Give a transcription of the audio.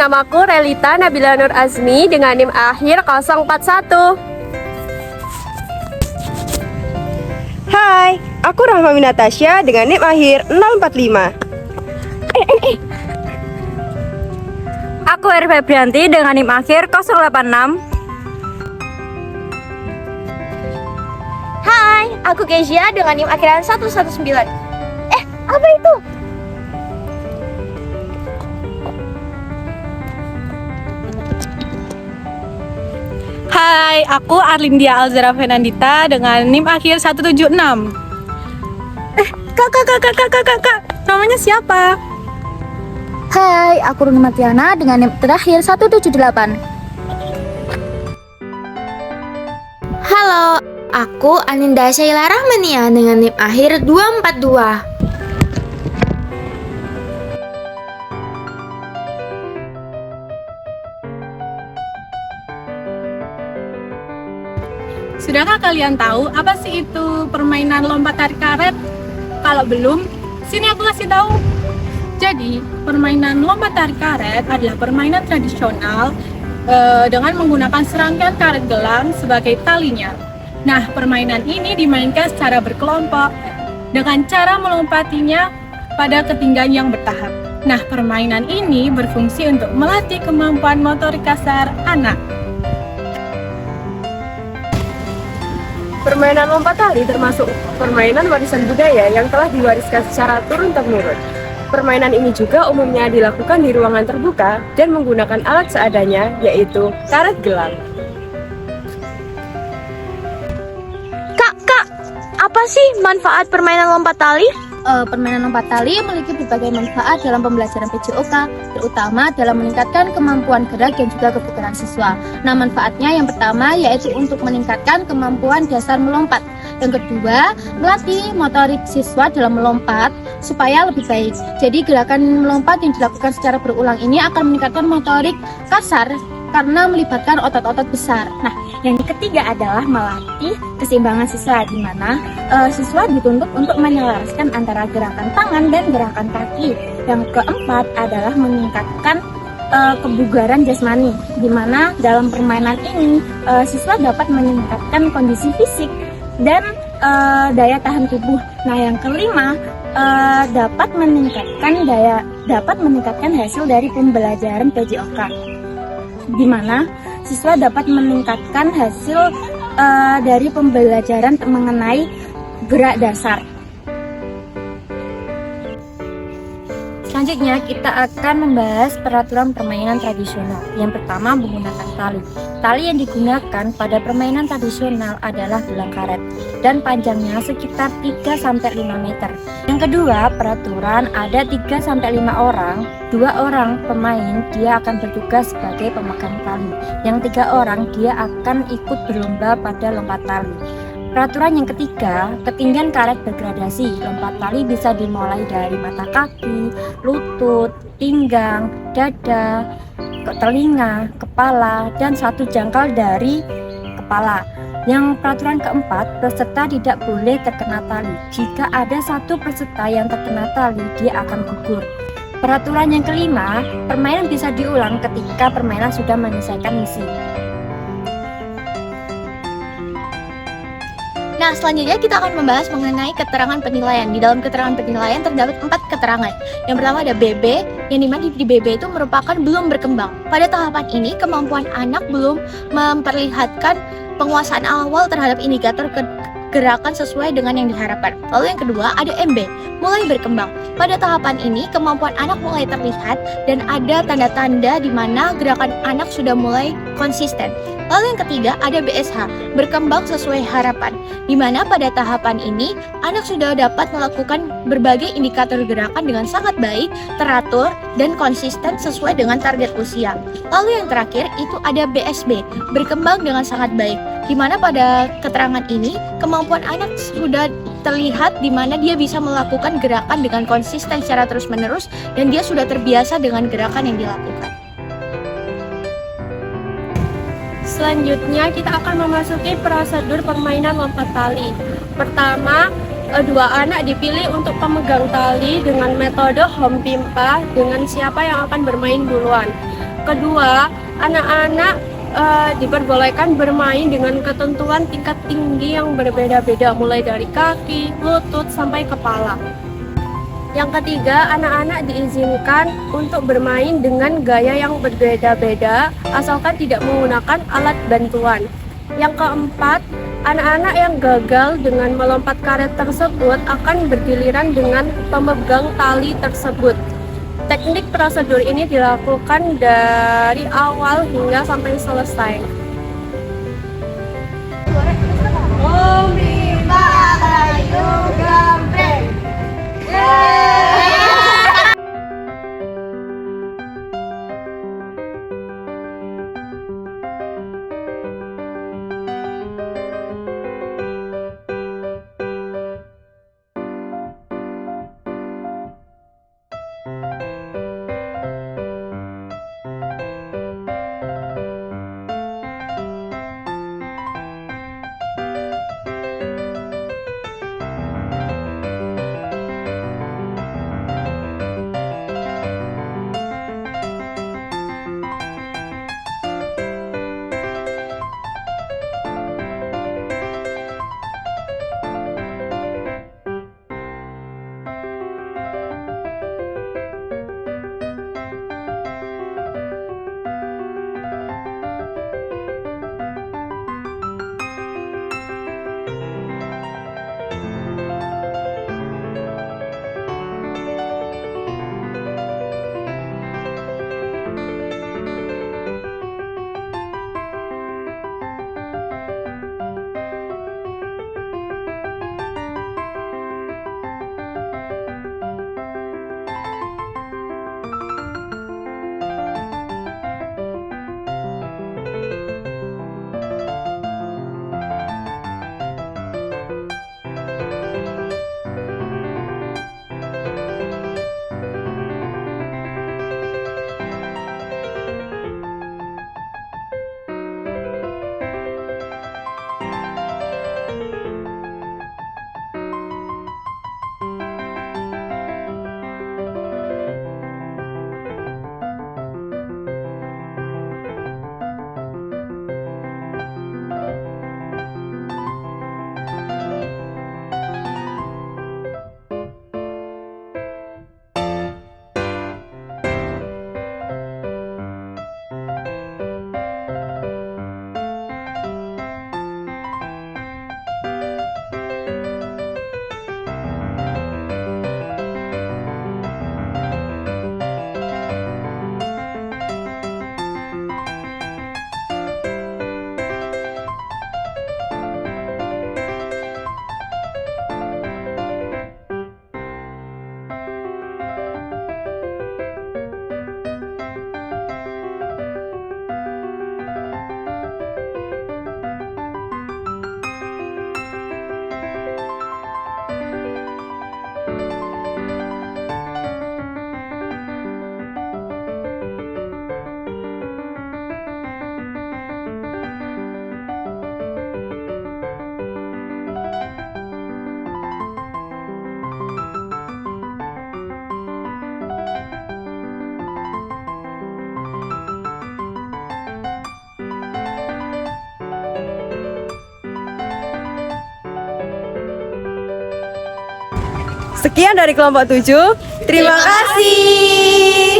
namaku Relita Nabila Nur Azmi dengan NIM akhir 041. Hai, aku Rahmami Natasha dengan NIM akhir 045. Aku Eri Febrianti dengan NIM akhir 086. Hai, aku Kezia dengan NIM akhiran 119. Apa itu? Hai, aku Arlindia Alzara Fernandita dengan NIM akhir 176. Kakak, namanya siapa? Hai, aku Runi Matiana dengan NIM terakhir 178. Halo, aku Aninda Syaila Rahmania dengan NIM akhir 242. Sudahkah kalian tahu apa sih itu permainan lompat tarik karet? Kalau belum, sini aku kasih tahu. Jadi, permainan lompat tarik karet adalah permainan tradisional dengan menggunakan serangkaian karet gelang sebagai talinya. Nah, permainan ini dimainkan secara berkelompok dengan cara melompatinya pada ketinggian yang bertahap. Nah, permainan ini berfungsi untuk melatih kemampuan motorik kasar anak. Permainan lompat tali termasuk permainan warisan budaya yang telah diwariskan secara turun-temurun. Permainan ini juga umumnya dilakukan di ruangan terbuka dan menggunakan alat seadanya, yaitu karet gelang. Kak, apa sih manfaat permainan lompat tali? Permainan lompat tali memiliki berbagai manfaat dalam pembelajaran PJOK, terutama dalam meningkatkan kemampuan gerak dan juga kebugaran siswa. Nah, manfaatnya yang pertama yaitu untuk meningkatkan kemampuan dasar melompat. Yang kedua, melatih motorik siswa dalam melompat supaya lebih baik. Jadi gerakan melompat yang dilakukan secara berulang ini akan meningkatkan motorik kasar karena melibatkan otot-otot besar. Nah, yang ketiga adalah melatih keseimbangan siswa, di mana siswa dituntut untuk menyelaraskan antara gerakan tangan dan gerakan kaki. Yang keempat adalah meningkatkan kebugaran jasmani, di mana dalam permainan ini siswa dapat meningkatkan kondisi fisik dan daya tahan tubuh. Nah, yang kelima dapat meningkatkan hasil dari pembelajaran PJOK, di mana siswa dapat meningkatkan hasil dari pembelajaran mengenai gerak dasar. Selanjutnya kita akan membahas peraturan permainan tradisional. Yang pertama menggunakan tali. Tali yang digunakan pada permainan tradisional adalah gelang karet dan panjangnya sekitar 3-5 meter. Yang kedua, peraturan ada 3-5 orang. 2 orang pemain dia akan bertugas sebagai pemegang tali. Yang 3 orang dia akan ikut berlomba pada lompat tali. Peraturan yang ketiga, ketinggian karet bergradasi. Lompat tali bisa dimulai dari mata kaki, lutut, pinggang, dada, telinga, kepala, dan 1 jangkal dari kepala. Yang peraturan keempat, peserta tidak boleh terkena tali. Jika ada 1 peserta yang terkena tali, dia akan gugur. Peraturan yang kelima, permainan bisa diulang ketika permainan sudah menyelesaikan misi. Nah, selanjutnya kita akan membahas mengenai keterangan penilaian. Di dalam keterangan penilaian terdapat 4 keterangan. Yang pertama ada BB, yang dimana di BB itu merupakan belum berkembang. Pada tahapan ini, kemampuan anak belum memperlihatkan penguasaan awal terhadap indikator gerakan sesuai dengan yang diharapkan. Lalu yang kedua ada MB, mulai berkembang. Pada tahapan ini, kemampuan anak mulai terlihat dan ada tanda-tanda di mana gerakan anak sudah mulai konsisten. Lalu yang ketiga ada BSH, berkembang sesuai harapan, di mana pada tahapan ini anak sudah dapat melakukan berbagai indikator gerakan dengan sangat baik, teratur, dan konsisten sesuai dengan target usia. Lalu yang terakhir itu ada BSB, berkembang dengan sangat baik, di mana pada keterangan ini kemampuan anak sudah terlihat di mana dia bisa melakukan gerakan dengan konsisten secara terus-menerus dan dia sudah terbiasa dengan gerakan yang dilakukan. Selanjutnya kita akan memasuki prosedur permainan lompat tali. Pertama, 2 anak dipilih untuk pemegang tali dengan metode home pimpa dengan siapa yang akan bermain duluan. Kedua, anak-anak diperbolehkan bermain dengan ketentuan tingkat tinggi yang berbeda-beda, mulai dari kaki, lutut, sampai kepala. Yang ketiga, anak-anak diizinkan untuk bermain dengan gaya yang berbeda-beda, asalkan tidak menggunakan alat bantuan. Yang keempat, anak-anak yang gagal dengan melompat karet tersebut akan bergiliran dengan pemegang tali tersebut. Teknik prosedur ini dilakukan dari awal hingga sampai selesai. Sekian dari kelompok 7. Terima kasih.